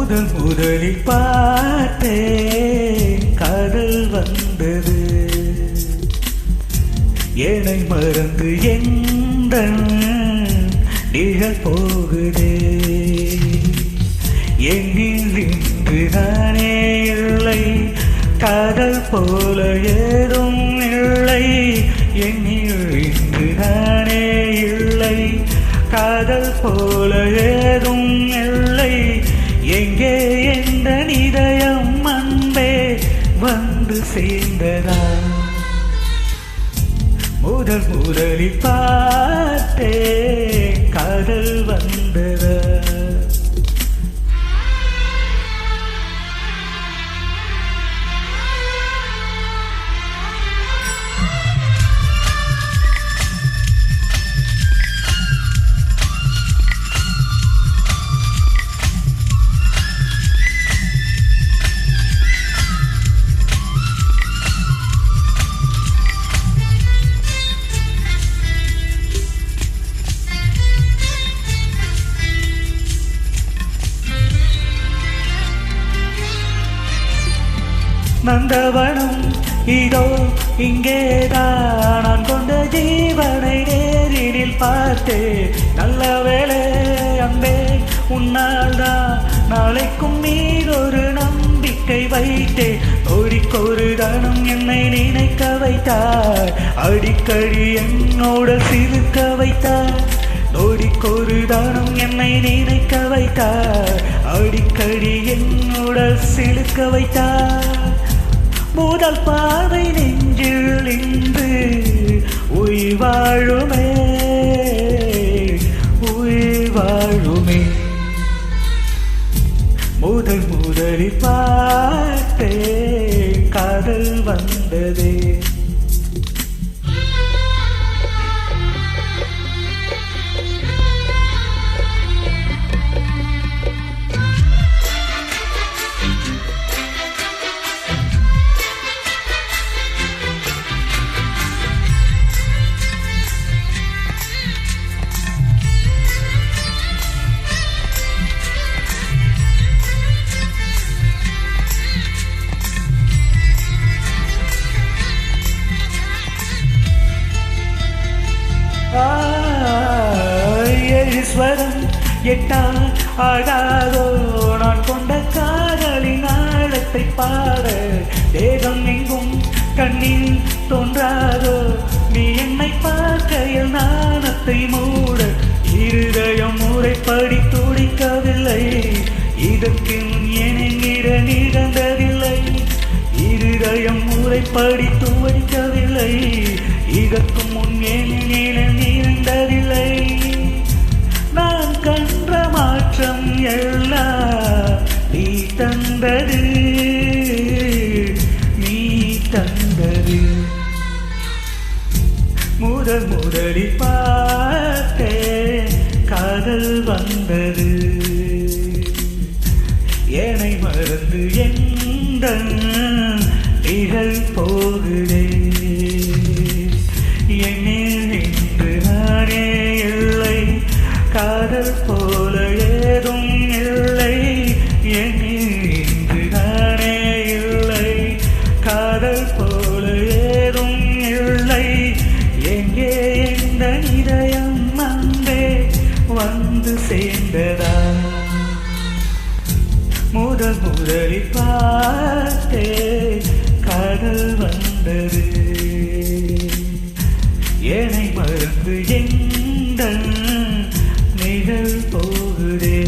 முதலில் பார்த்தேன் காதல் வந்தது. என்னை மறந்து எந்த நிகழ் போகுதே. என்னில் இன்று நானே இல்லை, காதல் போல ஏதும் இல்லை. என்னில் இன்று நானே இல்லை, காதல் போல ஏதும் இல்லை. எங்கே எந்த இதயம் அன்பே வந்து சேர்ந்ததா? முதலில் பார்த்தேன் காதல் வந்ததா? நந்தவனம் இதோ இங்கேதான், நான் கொண்ட ஜீவனை நேரில் பார்த்தேன். நல்ல வேளை அன்பே உன்னால் தான் நாளைக்கும் மீதொரு நம்பிக்கை வைத்தேன். நொடிக்கொரு தானம் என்னை நினைக்க வைத்தார், அடிக்கடி என்னோட சிரிக்க வைத்தார். நொடிக்கொரு தானம் என்னை நினைக்க வைத்தார், அடிக்கடி என்னோட சிரிக்க வைத்தார். முதல் பார்வை நெஞ்சில் இன்று உயிர் வாழுமே, உயிர் வாழுமே. முதலில் பார்த்தேன் காதல் வந்ததே. ஈஸ்வரன் எட்டால் ஆகாதோ நான் கொண்ட காதலின் ஆழத்தை பாட. தேகம் எங்கும் கண்ணில் தோன்றாதோ நீ என்னை பார்க்கையில் நாணத்தை மூட. இருதயம் முறைப்படி துடிக்கவில்லை, இதற்கு என்கிற நிகழ்ந்ததில்லை. இருதயம் முறைப்படி துடிக்கவில்லை, இதற்கு முன் என்கிற நிகழ்ந்ததில்லை. நான் கண்ட மாற்றம் எல்லாம் நீ தந்தது, நீ தந்தது. முதலில் பார்த்தேன் காதல் வந்தது. என்னை மறந்து எந்த நிகழ் போகுதே. என்னில் இன்று நானே இல்லை, காதல் போல ஏதும் இல்லை. என்னில் இன்று நானே இல்லை, காதல் போல ஏதும் இல்லை. எங்கே எந்த இதயம் அன்பே வந்து சேர்ந்ததா? முதலில் பார்த்தேன் காதல் வந்தது. என்னை மறந்து எந்த நிகழ் போகுதே.